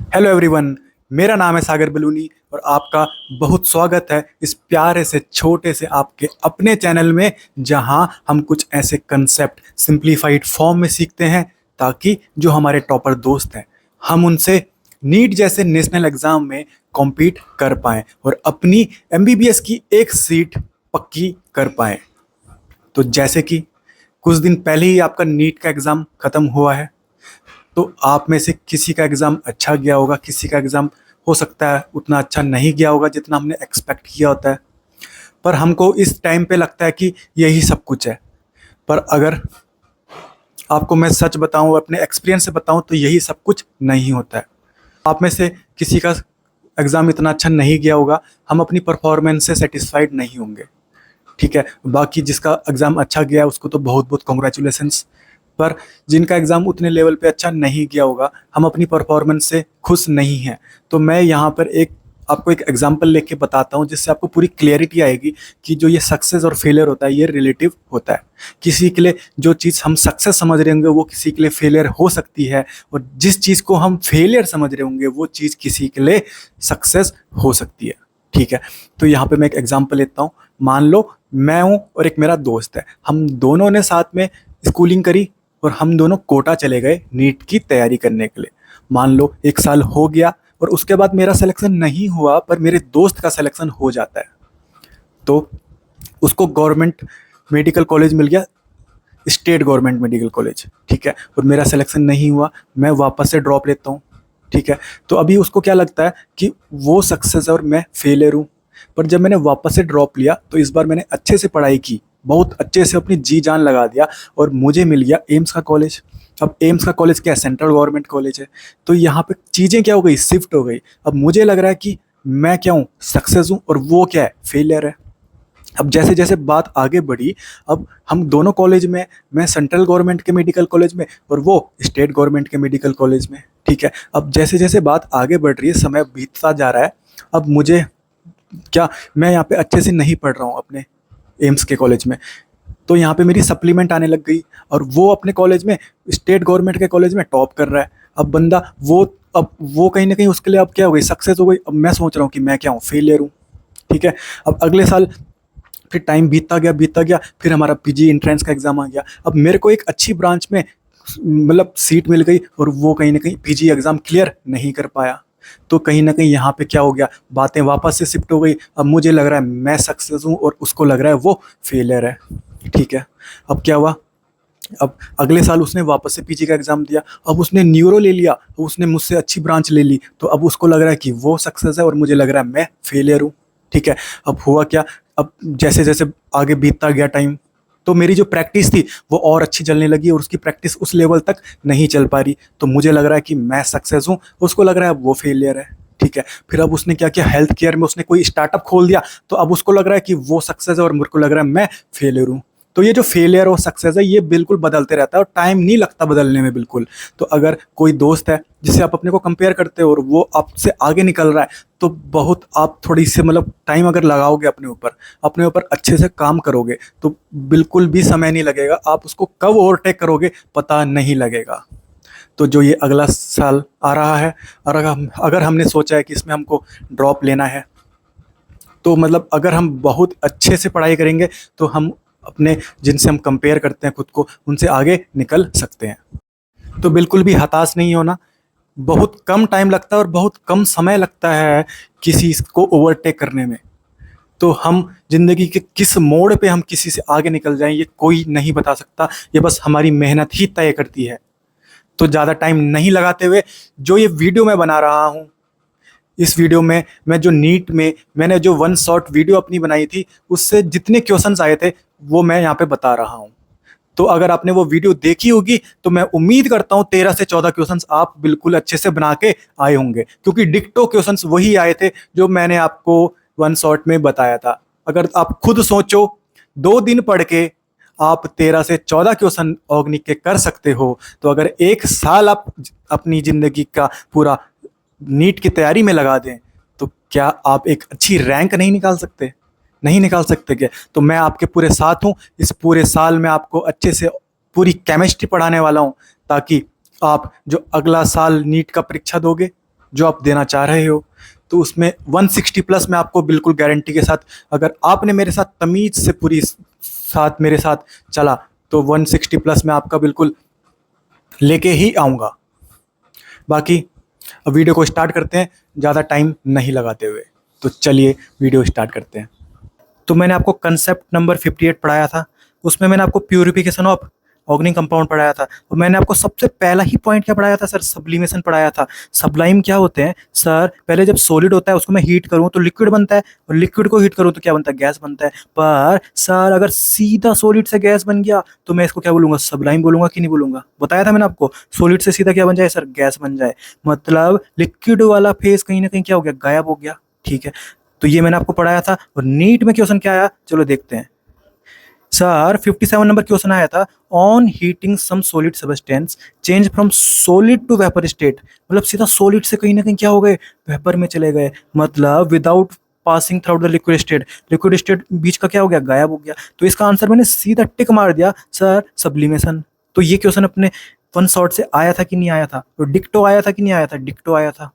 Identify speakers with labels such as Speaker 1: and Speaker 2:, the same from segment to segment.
Speaker 1: Hello everyone. मेरा नाम है सागर बलूनी और आपका बहुत स्वागत है इस प्यारे से छोटे से आपके अपने चैनल में, जहां हम कुछ ऐसे कंसेप्ट सिंप्लीफाइड फॉर्म में सीखते हैं ताकि जो हमारे टॉपर दोस्त हैं हम उनसे नीट जैसे नेशनल एग्जाम में कॉम्पीट कर पाएं और अपनी एमबीबीएस की एक सीट पक्की कर पाएं। तो जैसे कि कुछ दिन पहले ही आपका नीट का एग्ज़ाम ख़त्म हुआ है, तो आप में से किसी का एग्ज़ाम अच्छा गया होगा, किसी का एग्ज़ाम हो सकता है उतना अच्छा नहीं गया होगा जितना हमने एक्सपेक्ट किया होता है। पर हमको इस टाइम पे लगता है कि यही सब कुछ है। पर अगर आपको मैं सच बताऊं, अपने एक्सपीरियंस से बताऊं, तो यही सब कुछ नहीं होता है। आप में से किसी का एग्ज़ाम इतना अच्छा नहीं गया होगा, हम अपनी परफॉर्मेंस से सेटिस्फाइड नहीं होंगे, ठीक है। बाकी जिसका एग्ज़ाम अच्छा गया है उसको तो बहुत बहुत कॉन्ग्रेचुलेसन्स। पर जिनका एग्ज़ाम उतने लेवल पे अच्छा नहीं गया होगा, हम अपनी परफॉर्मेंस से खुश नहीं हैं। तो मैं यहाँ पर आपको एक एग्जांपल लेके बताता हूँ जिससे आपको पूरी क्लियरिटी आएगी कि जो ये सक्सेस और फेलियर होता है ये रिलेटिव होता है। किसी के लिए जो चीज़ हम सक्सेस समझ रहे होंगे वो किसी के लिए फेलियर हो सकती है, और जिस चीज़ को हम फेलियर समझ रहे होंगे वो चीज़ किसी के लिए सक्सेस हो सकती है, ठीक है। तो यहाँ पे मैं एक एग्जांपल लेता हूँ। मान लो मैं हूँ और एक मेरा दोस्त है, हम दोनों ने साथ में स्कूलिंग करी और हम दोनों कोटा चले गए नीट की तैयारी करने के लिए। मान लो 1 साल हो गया और उसके बाद मेरा सिलेक्शन नहीं हुआ पर मेरे दोस्त का सिलेक्शन हो जाता है, तो उसको गवर्नमेंट मेडिकल कॉलेज मिल गया, स्टेट गवर्नमेंट मेडिकल कॉलेज, ठीक है। और मेरा सिलेक्शन नहीं हुआ, मैं वापस से ड्रॉप लेता हूँ, ठीक है। तो अभी उसको क्या लगता है कि वो सक्सेस है और मैं फेलियर हूँ। पर जब मैंने वापस से ड्रॉप लिया तो इस बार मैंने अच्छे से पढ़ाई की, बहुत अच्छे से अपनी जी जान लगा दिया और मुझे मिल गया एम्स का कॉलेज। अब एम्स का कॉलेज क्या है? सेंट्रल गवर्नमेंट कॉलेज है। तो यहाँ पे चीज़ें क्या हो गई? शिफ्ट हो गई। अब मुझे लग रहा है कि मैं क्या हूँ? सक्सेस हूँ, और वो क्या है? फेलियर है। अब जैसे जैसे बात आगे बढ़ी, अब हम दोनों कॉलेज में, मैं सेंट्रल गवर्नमेंट के मेडिकल कॉलेज में और वो स्टेट गवर्नमेंट के मेडिकल कॉलेज में, ठीक है। अब जैसे जैसे बात आगे बढ़ रही है, समय बीतता जा रहा है, अब मुझे क्या, मैं यहाँ पे अच्छे से नहीं पढ़ रहा हूँ अपने एम्स के कॉलेज में, तो यहाँ पे मेरी सप्लीमेंट आने लग गई और वो अपने कॉलेज में, स्टेट गवर्नमेंट के कॉलेज में टॉप कर रहा है। अब बंदा वो, अब वो कहीं ना कहीं उसके लिए अब क्या हो गई? सक्सेस हो गई। अब मैं सोच रहा हूँ कि मैं क्या हूँ? फेलियर हूँ, ठीक है। अब अगले साल फिर टाइम बीतता गया, फिर हमारा पीजी एंट्रेंस का एग्ज़ाम आ गया। अब मेरे को एक अच्छी ब्रांच में मतलब सीट मिल गई और वो कहीं ना कहीं पीजी एग्ज़ाम क्लियर नहीं कर पाया। तो कहीं ना कहीं यहाँ पे क्या हो गया? बातें वापस से शिफ्ट हो गई। अब मुझे लग रहा है मैं सक्सेस हूँ और उसको लग रहा है वो फेलियर है, ठीक है। अब क्या हुआ? अब अगले साल उसने वापस से पीजी का एग्ज़ाम दिया, अब उसने न्यूरो ले लिया, अब उसने मुझसे अच्छी ब्रांच ले ली, तो अब उसको लग रहा है कि वो सक्सेस है और मुझे लग रहा है मैं फेलियर हूँ, ठीक है। अब हुआ क्या? अब जैसे जैसे आगे बीतता गया टाइम, तो मेरी जो प्रैक्टिस थी वो और अच्छी चलने लगी और उसकी प्रैक्टिस उस लेवल तक नहीं चल पा रही। तो मुझे लग रहा है कि मैं सक्सेस हूँ, उसको लग रहा है वो फेलियर है, ठीक है। फिर अब उसने क्या किया? हेल्थ केयर में उसने कोई स्टार्टअप खोल दिया, तो अब उसको लग रहा है कि वो सक्सेस है और मेरे को लग रहा है मैं फेलियर हूँ। तो ये जो फेलियर और सक्सेस है ये बिल्कुल बदलते रहता है और टाइम नहीं लगता बदलने में बिल्कुल। तो अगर कोई दोस्त है जिससे आप अपने को कंपेयर करते हो और वो आपसे आगे निकल रहा है, तो बहुत आप थोड़ी सी मतलब टाइम अगर लगाओगे अपने ऊपर अच्छे से काम करोगे, तो बिल्कुल भी समय नहीं लगेगा, आप उसको कब ओवरटेक करोगे पता नहीं लगेगा। तो जो ये अगला साल आ रहा है, और अगर हमने सोचा है कि इसमें हमको ड्रॉप लेना है, तो मतलब अगर हम बहुत अच्छे से पढ़ाई करेंगे तो हम अपने, जिनसे हम कंपेयर करते हैं खुद को, उनसे आगे निकल सकते हैं। तो बिल्कुल भी हताश नहीं होना। बहुत कम टाइम लगता है और बहुत कम समय लगता है किसी को ओवरटेक करने में। तो हम ज़िंदगी के किस मोड़ पे हम किसी से आगे निकल जाएं ये कोई नहीं बता सकता, ये बस हमारी मेहनत ही तय करती है। तो ज़्यादा टाइम नहीं लगाते हुए जो ये वीडियो मैं बना रहा हूँ, इस वीडियो में मैं जो नीट में मैंने जो वन शॉट वीडियो अपनी बनाई थी, उससे जितने क्वेश्चंस आए थे वो मैं यहाँ पे बता रहा हूँ। तो अगर आपने वो वीडियो देखी होगी तो मैं उम्मीद करता हूँ 13 से 14 क्वेश्चंस आप बिल्कुल अच्छे से बना के आए होंगे, क्योंकि डिक्टो क्वेश्चंस वही आए थे जो मैंने आपको वन शॉट में बताया था। अगर आप खुद सोचो, 2 दिन पढ़ के आप 13 से 14 क्वेश्चन ऑर्गेनिक के कर सकते हो, तो अगर 1 साल आप अपनी ज़िंदगी का पूरा नीट की तैयारी में लगा दें, तो क्या आप एक अच्छी रैंक नहीं निकाल सकते? नहीं निकाल सकते क्या? तो मैं आपके पूरे साथ हूँ। इस पूरे साल में आपको अच्छे से पूरी केमिस्ट्री पढ़ाने वाला हूँ, ताकि आप जो अगला साल नीट का परीक्षा दोगे जो आप देना चाह रहे हो। तो उसमें 160 प्लस मैं आपको बिल्कुल गारंटी के साथ, अगर आपने मेरे साथ तमीज़ से पूरी साथ मेरे साथ चला, तो 160 प्लस मैं आपका बिल्कुल लेके ही आऊँगा। बाकी अब वीडियो को स्टार्ट करते हैं ज़्यादा टाइम नहीं लगाते हुए। तो चलिए वीडियो स्टार्ट करते हैं। तो मैंने आपको कंसेप्ट नंबर 58 पढ़ाया था, उसमें मैंने आपको प्यूरिफिकेशन ऑफ ऑर्गेनिक कंपाउंड पढ़ाया था, और मैंने आपको सबसे पहला ही पॉइंट क्या पढ़ाया था सर, सब्लिमेशन पढ़ाया था। सब्लाइम क्या होते हैं सर, पहले जब सॉलिड होता है उसको मैं हीट करूँ तो लिक्विड बनता है, और लिक्विड को हीट करूँ तो क्या बनता है, गैस बनता है। पर सर अगर सीधा सॉलिड से गैस बन गया तो मैं इसको क्या बोलूँगा, सब्लाइम बोलूँगा कि नहीं बोलूँगा? बताया था मैंने आपको, सॉलिड से सीधा क्या बन जाए सर, गैस बन जाए, मतलब लिक्विड वाला फेज कहीं ना कहीं क्या हो गया, गायब हो गया। ठीक है, तो ये मैंने आपको पढ़ाया था। और नीट में क्वेश्चन क्या आया, चलो देखते हैं। सर 57 नंबर क्वेश्चन आया था, on heating some solid substance change from solid to vapour state, मतलब सीधा सॉलिड से कहीं ना कहीं क्या हो गए, वेपर में चले गए, मतलब without passing through the liquid state, liquid state बीच का क्या हो गया, गायब हो गया। तो इसका आंसर मैंने सीधा टिक मार दिया सर, सब्लिमेशन। तो ये क्वेश्चन अपने वन शॉट से आया था कि नहीं आया था, तो डिक्टो आया था कि नहीं आया था, डिक्टो आया था।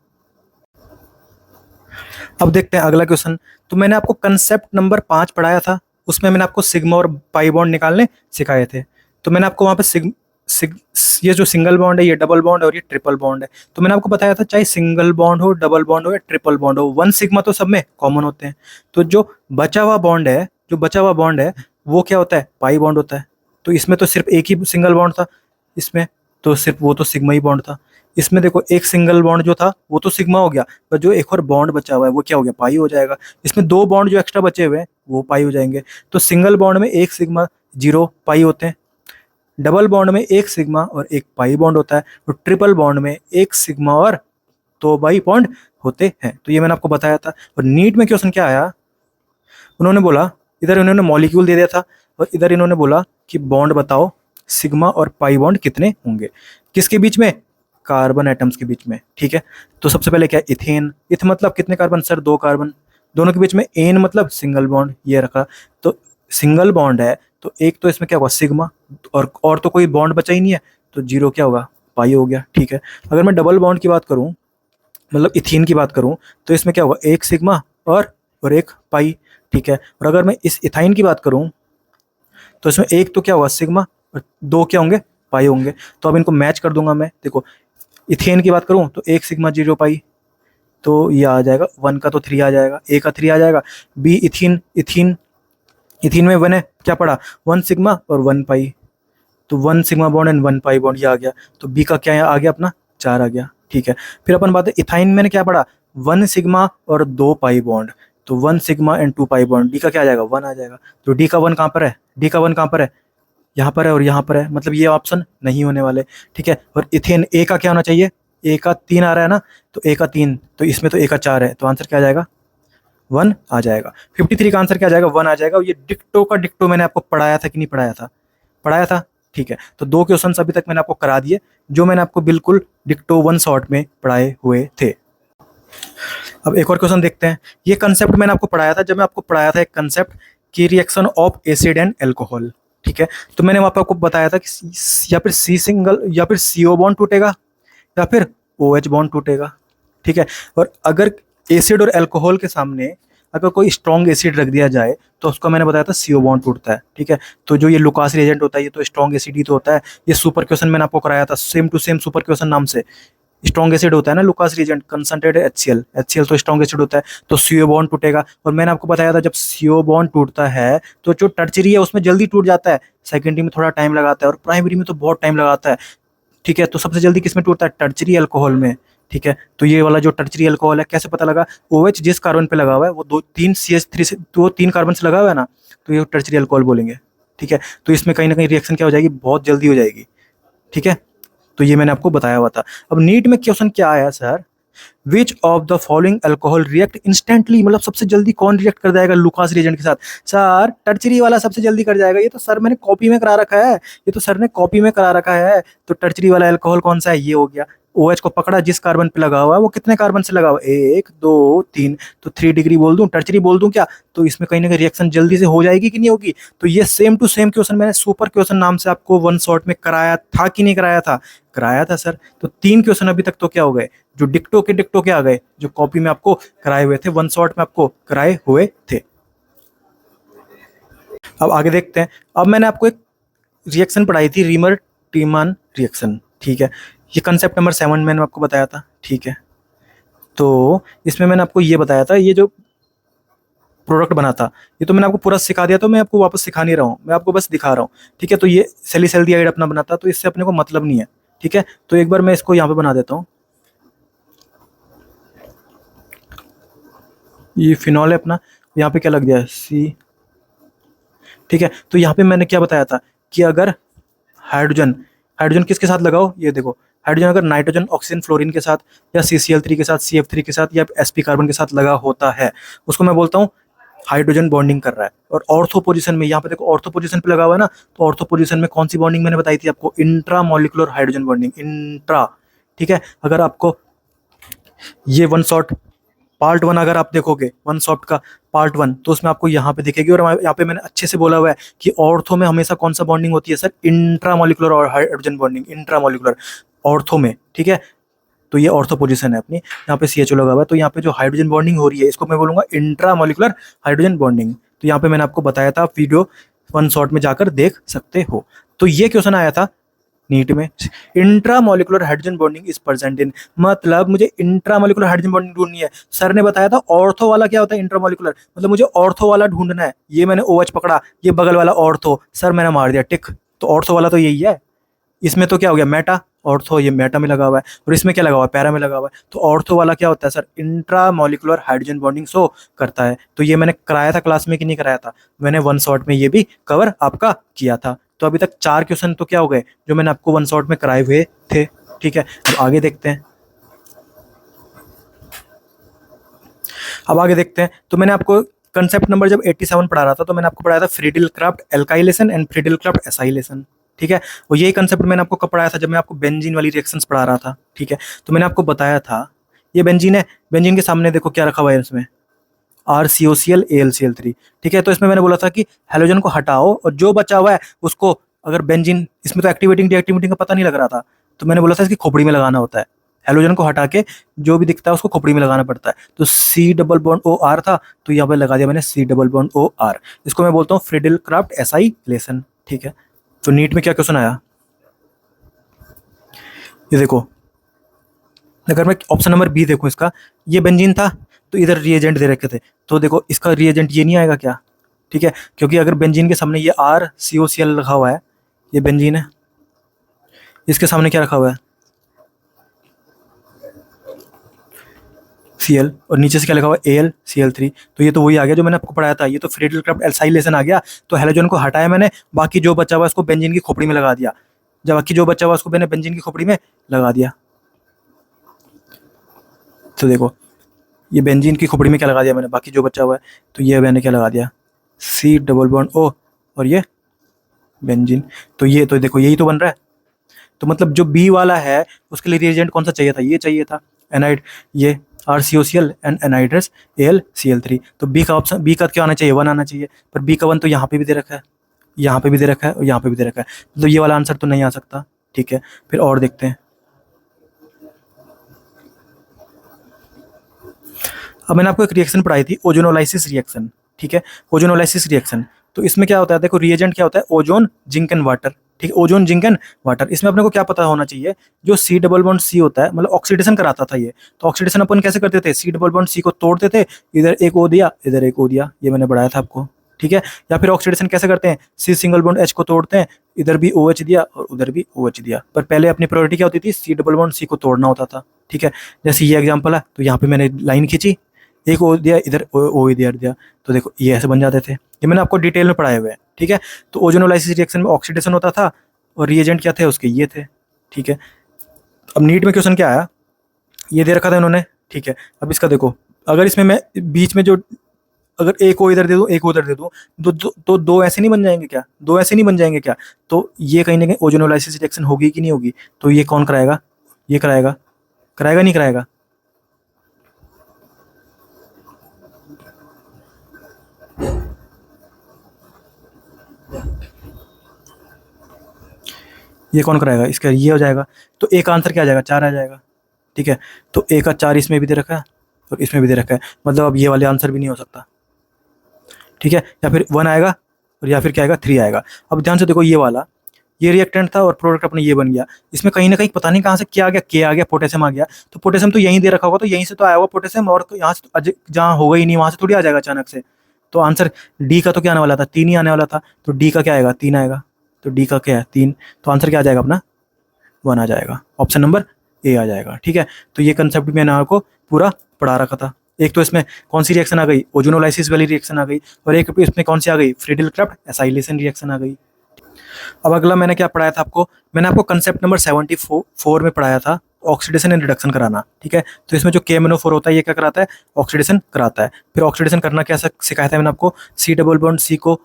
Speaker 1: अब देखते हैं अगला क्वेश्चन। तो मैंने आपको कंसेप्ट नंबर 5 पढ़ाया था, उसमें मैंने आपको सिग्मा और पाई बॉन्ड निकालने सिखाए थे। तो मैंने आपको वहाँ पे ये जो सिंगल बॉन्ड है, ये डबल बॉन्ड है और ये ट्रिपल बॉन्ड है। तो मैंने आपको बताया था चाहे सिंगल बॉन्ड हो, डबल बॉन्ड हो या ट्रिपल बॉन्ड हो, 1 सिग्मा तो सब में कॉमन होते हैं। तो जो बचा हुआ बॉन्ड है, वो क्या होता है, पाई बॉन्ड होता है। तो इसमें तो सिर्फ एक ही सिंगल बॉन्ड था, इसमें तो सिर्फ वो तो सिग्मा ही बॉन्ड था। इसमें देखो एक सिंगल बॉन्ड जो था वो तो सिग्मा हो गया, पर जो एक और बॉन्ड बचा हुआ है वो क्या हो गया, पाई हो जाएगा। इसमें 2 बॉन्ड जो एक्स्ट्रा बचे हुए हैं वो पाई हो जाएंगे। तो सिंगल बॉन्ड में 1 सिग्मा 0 पाई होते हैं, डबल बॉन्ड में 1 सिग्मा और 1 पाई बॉन्ड होता है, और ट्रिपल बॉन्ड में 1 सिग्मा और 2 पाई बॉन्ड होते हैं। तो ये मैंने आपको बताया था। और नीट में क्वेश्चन क्या आया, उन्होंने बोला, इधर इन्होंने मॉलिक्यूल दे दिया था और इधर इन्होंने बोला कि बॉन्ड बताओ, सिग्मा और पाई बॉन्ड कितने होंगे, किसके बीच में, कार्बन एटम्स के बीच में। ठीक है, तो सबसे पहले क्या, इथेन, इथ मतलब कितने कार्बन सर, 2 कार्बन, दोनों के बीच में एन मतलब सिंगल बॉन्ड, ये रखा। तो सिंगल बॉन्ड है तो एक तो इसमें क्या होगा, सिग्मा, और तो कोई बॉन्ड बचा ही नहीं है, तो 0 क्या होगा, पाई हो गया। ठीक है, अगर मैं डबल बॉन्ड की बात करूं, मतलब इथीन की बात करूं, तो इसमें क्या होगा, 1 सिग्मा और 1 पाई। ठीक है, और अगर मैं इस इथाइन की बात करूं तो इसमें एक तो क्या होगा, सिग्मा, और 2 क्या होंगे, पाई होंगे। तो अब इनको मैच कर दूंगा मैं। देखो इथेन की बात करूं तो 1 सिग्मा 0 पाई, तो ये आ जाएगा 1 का तो 3 आ जाएगा, ए का 3 आ जाएगा। बी इथीन, इथीन में 1 है, क्या पड़ा, 1 सिग्मा और 1 पाई, तो 1 sigma bond and 1 pi bond, ये आ गया। तो बी का क्या आ गया अपना, 4 आ गया। ठीक है, फिर अपन बात है इथाइन में क्या पड़ा, 1 सिग्मा और 2 पाई बॉन्ड, तो 1 sigma and 2 pi bond, D का क्या आ जाएगा, 1 आ जाएगा। तो डी का 1 कहाँ पर है, डी का 1 कहाँ पर है, यहाँ पर है और यहाँ पर है, मतलब ये ऑप्शन नहीं होने वाले। ठीक है, और इथेन ए का क्या होना चाहिए, ए का 3 आ रहा है ना, तो ए का 3, तो इसमें तो ए का 4 है, तो आंसर क्या आ जाएगा, 1 आ जाएगा। 53 का आंसर क्या आ जाएगा, 1 आ जाएगा। और ये डिक्टो का डिक्टो मैंने आपको पढ़ाया था कि नहीं पढ़ाया था, पढ़ाया था। ठीक है, तो 2 क्वेश्चन अभी तक मैंने आपको करा दिए, जो मैंने आपको बिल्कुल डिक्टो 1 शॉट में पढ़ाए हुए थे। अब एक और क्वेश्चन देखते हैं। ये कंसेप्ट मैंने आपको पढ़ाया था, जब मैं आपको पढ़ाया था एक कंसेप्ट की reaction of acid and alcohol. ठीक है, तो मैंने वहाँ पे आपको बताया था कि या फिर सी सिंगल या फिर CO बॉन्ड टूटेगा या फिर OH बॉन्ड टूटेगा। ठीक है, और अगर एसिड और अल्कोहल के सामने अगर कोई स्ट्रॉन्ग एसिड रख दिया जाए तो उसका मैंने बताया था CO बॉन्ड टूटता है। ठीक है, तो जो ये लुकास रिएजेंट होता है ये तो स्ट्रॉन्ग एसिड ही तो होता है। ये सुपर क्वेश्चन मैंने आपको कराया था, same to same super question नाम से। स्ट्रॉन्ग एसिड होता है ना लुकास रिएजेंट, कंसंट्रेटेड HCl तो स्ट्रॉन्ग एसिड होता है, तो CO बॉन्ड टूटेगा। और मैंने आपको बताया था जब CO बॉन्ड टूटता है तो जो टर्चरी है उसमें जल्दी टूट जाता है, सेकेंडरी में थोड़ा टाइम लगाता है और प्राइमरी में तो बहुत टाइम लगाता है। ठीक है, तो सबसे जल्दी किसमें टूटता है, टर्चरी अल्कोहल में। ठीक है, तो ये वाला जो टर्चरी अल्कोहल है, कैसे पता लगा, OH जिस कार्बन पे लगा हुआ है वो 2 3 CH3 से 2 3 कार्बन से लगा हुआ है ना, तो ये टर्चरी अल्कोहल बोलेंगे। ठीक है, तो इसमें कहीं ना कहीं रिएक्शन क्या हो जाएगी, बहुत जल्दी हो जाएगी। ठीक है, तो ये मैंने आपको बताया हुआ था। अब नीट में क्वेश्चन क्या आया sir, which of the following alcohol react instantly, मतलब सबसे जल्दी कौन रिएक्ट कर जाएगा लुकास रिएजेंट के साथ। सर टर्चरी वाला सबसे जल्दी कर जाएगा, ये तो सर मैंने कॉपी में करा रखा है, ये तो सर ने कॉपी में करा रखा है। तो टर्चरी वाला अल्कोहल कौन सा है, ये हो गया। OH को पकड़ा, जिस कार्बन पे लगा हुआ है वो कितने कार्बन से लगा हुआ है, 1 2 3, तो 3 डिग्री बोल दूं, टर्चरी बोल दूं क्या, तो इसमें कहीं ना कहीं रिएक्शन जल्दी से हो जाएगी कि नहीं होगी। तो ये सेम टू सेम क्वेश्चन मैंने सुपर क्वेश्चन नाम से आपको वन शॉट में कराया था कि नहीं कराया था, कराया था सर। तो 3 क्वेश्चन अभी तक तो क्या हो गए, जो डिक्टो के डिक्टो क्या आ गए, जो कॉपी में आपको कराए हुए थे, वन शॉट में आपको कराए हुए थे। अब आगे देखते हैं। अब मैंने आपको एक रिएक्शन पढ़ाई थी, रीमर टीमन रिएक्शन, ठीक है। ये कंसेप्ट नंबर 7 मैंने आपको बताया था, ठीक है। तो इसमें मैंने आपको ये बताया था, ये जो प्रोडक्ट बना था, ये तो मैंने आपको पूरा सिखा दिया, तो मैं आपको वापस सिखा नहीं रहा हूँ, मैं आपको बस दिखा रहा हूँ, ठीक है। तो ये सेलिसल्डिहाइड अपना बना था, तो इससे अपने को मतलब नहीं है, ठीक है। तो एक बार मैं इसको यहाँ पे बना देता हूँ। ये फिनॉल है अपना, यहाँ पे क्या लग गया, सी, ठीक है। तो यहाँ पे मैंने क्या बताया था कि अगर हाइड्रोजन, हाइड्रोजन किसके साथ लगाओ, ये देखो, हाइड्रोजन अगर नाइट्रोजन ऑक्सीजन फ्लोरीन के साथ, या CCl3 के साथ, CF3 के साथ, या sp कार्बन के साथ लगा होता है, उसको मैं बोलता हूँ हाइड्रोजन बॉन्डिंग कर रहा है। और ऑर्थो पोजीशन में, यहाँ पे देखो ऑर्थो पोजीशन पे लगा हुआ है ना, तो ऑर्थो पोजीशन में कौन सी बॉन्डिंग मैंने बताई थी आपको, intra molecular hydrogen bonding, intra, ठीक है। अगर आपको ये वन शॉट पार्ट 1 अगर आप देखोगे, वन शॉट का पार्ट 1, तो उसमें आपको यहाँ पे दिखेगी। और यहाँ पे मैंने अच्छे से बोला हुआ है कि ऑर्थो में हमेशा कौन सा बॉन्डिंग होती है सर, इंट्रामोलिकुलर और हाइड्रोजन बॉन्डिंग, इंट्रामोलिकुलर ऑर्थो में, ठीक है। तो ये ऑर्थो पोजीशन है अपनी, यहाँ पे CHO लगा हुआ है, तो यहाँ पे जो हाइड्रोजन बॉन्डिंग हो रही है, इसको मैं बोलूंगा इंट्रामोलिकुलर हाइड्रोजन बॉन्डिंग। तो यहाँ पे मैंने आपको बताया था, वीडियो वन शॉट में जाकर देख सकते हो। तो ये क्वेश्चन आया था नीट में, intramolecular hydrogen bonding is present in, मतलब मुझे इंट्रामोलिकुलर हाइड्रोजन बॉन्डिंग ढूंढनी है। सर ने बताया था ऑर्थो वाला क्या होता है, इंट्रामोलिकुलर, मतलब मुझे ऑर्थो वाला ढूंढना है। ये मैंने OH पकड़ा, ये बगल वाला ऑर्थो, सर मैंने मार दिया टिक। तो ऑर्थो वाला तो यही है। इसमें तो क्या हो गया, मेटा, ऑर्थो ये मेटा में लगा हुआ है, और इसमें क्या लगा हुआ है, पैरा में लगा हुआ है। तो ऑर्थो वाला क्या होता है sir, intramolecular hydrogen bonding show करता है। तो ये मैंने कराया था क्लास में कि नहीं कराया था, मैंने वन शॉट में ये भी कवर आपका किया था। तो अभी तक 4 क्वेश्चन तो क्या हो गए, जो मैंने आपको वन शॉट में कराए हुए थे, ठीक है। अब आगे देखते हैं, अब आगे देखते हैं। तो मैंने आपको कंसेप्ट नंबर जब 87 पढ़ा रहा था, तो मैंने आपको पढ़ाया था Friedel Crafts alkylation and Friedel Crafts acylation, ठीक है। और यही कंसेप्ट मैंने आपको कब पढ़ाया था, जब मैं आपको बेंजीन वाली रिएक्शंस पढ़ा रहा था, ठीक है। तो मैंने आपको बताया था, ये बेंजीन है, बेंजीन के सामने देखो क्या रखा हुआ है इसमें, RCOCl AlCl3, ठीक है। तो इसमें मैंने बोला था कि हेलोजन को हटाओ, और जो बचा हुआ है उसको, अगर बेंजीन, इसमें तो एक्टिवेटिंग डीएक्टिवेटिंग का पता नहीं लग रहा था, तो मैंने बोला था इसकी खोपड़ी में लगाना होता है। हेलोजन को हटा के जो भी दिखता है उसको खोपड़ी में लगाना पड़ता है। तो C डबल बॉन्ड OR था, तो यहाँ पे लगा दिया मैंने C डबल बॉन्ड OR। इसको मैं बोलता हूँ फ्रीडिल क्राफ्ट एसाइलेशन, ठीक है। तो नीट में क्या क्वेश्चन आया, ये देखो, अगर मैं ऑप्शन नंबर बी देखूं इसका, ये बेंजीन था, तो इधर रिएजेंट दे रखे थे, तो देखो इसका रिएजेंट ये नहीं आएगा क्या, ठीक है। क्योंकि अगर बेंजीन के सामने ये RCOCl रखा हुआ है, ये बेंजीन है, इसके सामने क्या रखा हुआ है, Cl, और नीचे से क्या लिखा हुआ है, AlCl3। तो ये तो वही आ गया जो मैंने आपको पढ़ाया था, ये तो फ्रीडिल क्राफ्ट एसाइलेशन आ गया। तो हेलोजन को हटाया मैंने, बाकी जो बचा हुआ उसको बेंजीन की खोपड़ी में लगा दिया, जब बाकी जो बचा हुआ उसको मैंने बेंजीन की खोपड़ी में लगा दिया। तो देखो, ये बेंजीन की खोपड़ी में क्या लगा दिया मैंने, बाकी जो बचा हुआ है, तो ये मैंने क्या लगा दिया, C डबल बॉन्ड O, और ये बेंजीन। तो ये तो देखो यही तो बन रहा है। तो मतलब जो बी वाला है उसके लिए रिएजेंट कौन सा चाहिए था, ये चाहिए था, एनाइड, ये RCOCl एंड एनाइड्रस AlCl3। तो बी का ऑप्शन, बी का क्या आना चाहिए, 1 आना चाहिए, पर बी का 1 तो यहाँ पे भी दे रखा है, यहाँ पे भी दे रखा है, और यहाँ पे भी दे रखा है, तो ये वाला आंसर तो नहीं आ सकता, ठीक है। फिर और देखते हैं। अब मैंने आपको एक रिएक्शन पढ़ाई थी, ओजोनोलाइसिस रिएक्शन, ठीक है। ओजोनोलाइसिस रिएक्शन, तो इसमें क्या होता है, देखो रिएजेंट क्या होता है, ओजोन जिंक एंड वाटर, ठीक है, ओजोन जिंक एंड वाटर। इसमें अपने को क्या पता होना चाहिए, जो C डबल बॉन्ड C होता है, मतलब ऑक्सीडेशन कराता था ये, तो ऑक्सीडेशन अपन कैसे करते थे, C डबल बॉन्ड C को तोड़ते थे, इधर एक O दिया, इधर एक O दिया, ये मैंने बढ़ाया था आपको, ठीक है। या फिर ऑक्सीडेशन कैसे करते हैं, C सिंगल बॉन्ड H को तोड़ते हैं, इधर भी OH दिया और उधर भी OH दिया, पर पहले अपनी प्रायोरिटी क्या होती थी, C डबल बॉन्ड C को तोड़ना होता था, ठीक है। जैसे ये एग्जाम्पल है, तो यहाँ पे मैंने लाइन खींची, एक O दिया, इधर O इधर दिया, तो देखो ये ऐसे बन जाते थे, ये मैंने आपको डिटेल में पढ़ाए हुए हैं, ठीक है। तो ओजोनोलाइसिस रिएक्शन में ऑक्सीडेशन होता था, और रिएजेंट क्या थे उसके, ये थे, ठीक है। अब नीट में क्वेश्चन क्या आया, ये दे रखा था इन्होंने, ठीक है। अब इसका देखो, अगर इसमें मैं बीच में जो, अगर एक को इधर दे दूं, एक को उधर दे दूं, तो दो ऐसे नहीं बन जाएंगे क्या, दो ऐसे नहीं बन जाएंगे क्या। तो ये कहीं ना कहीं ओजोनोलाइसिस रिएक्शन होगी कि नहीं होगी, तो ये कौन कराएगा, ये कराएगा, कराएगा नहीं कराएगा? ये कौन कराएगा? इसका ये हो जाएगा। तो ए का आंसर क्या आ जाएगा? 4 आ जाएगा। ठीक है, तो ए का 4 इसमें भी दे रखा है और इसमें भी दे रखा है, मतलब अब ये वाले आंसर भी नहीं हो सकता। ठीक है, या फिर 1 आएगा और या फिर क्या आएगा? 3 आएगा। अब ध्यान से देखो, ये वाला ये रिएक्टेंट था और प्रोडक्ट अपने ये बन गया। इसमें कहीं ना कहीं पता नहीं कहाँ से क्या आ गया, के आ गया, पोटेशियम आ गया। तो पोटेशियम तो यहीं दे रखा होगा, तो यहीं से तो आया होगा पोटेशियम, और यहाँ से तो जहाँ होगा ही नहीं वहां से थोड़ी आ जाएगा अचानक से। तो आंसर डी का तो क्या आने वाला था? 3 ही आने वाला था। तो डी का क्या आएगा? 3 आएगा। तो डी का क्या है? 3। तो आंसर क्या आ जाएगा अपना? 1 आ जाएगा। ऑप्शन नंबर ए आ जाएगा। ठीक है, तो ये कंसेप्ट मैंने आपको पूरा पढ़ा रखा था। एक तो इसमें कौन सी रिएक्शन आ गई? ओजोनोलाइसिस वाली रिएक्शन आ गई, और एक इसमें कौन सी आ गई? फ्रीडल क्राफ्ट एसाइलेशन रिएक्शन आ गई। अब अगला मैंने क्या पढ़ाया था आपको? मैंने आपको कंसेप्ट नंबर 74 में पढ़ाया था, ऑक्सीडेशन एंड रिडक्शन कराना। ठीक है, तो इसमें जो KMnO4 होता है ये क्या कराता है? ऑक्सीडेशन कराता है। फिर ऑक्सीडेशन करना क्या सिखाया था मैंने आपको? C डबल बॉन्ड C को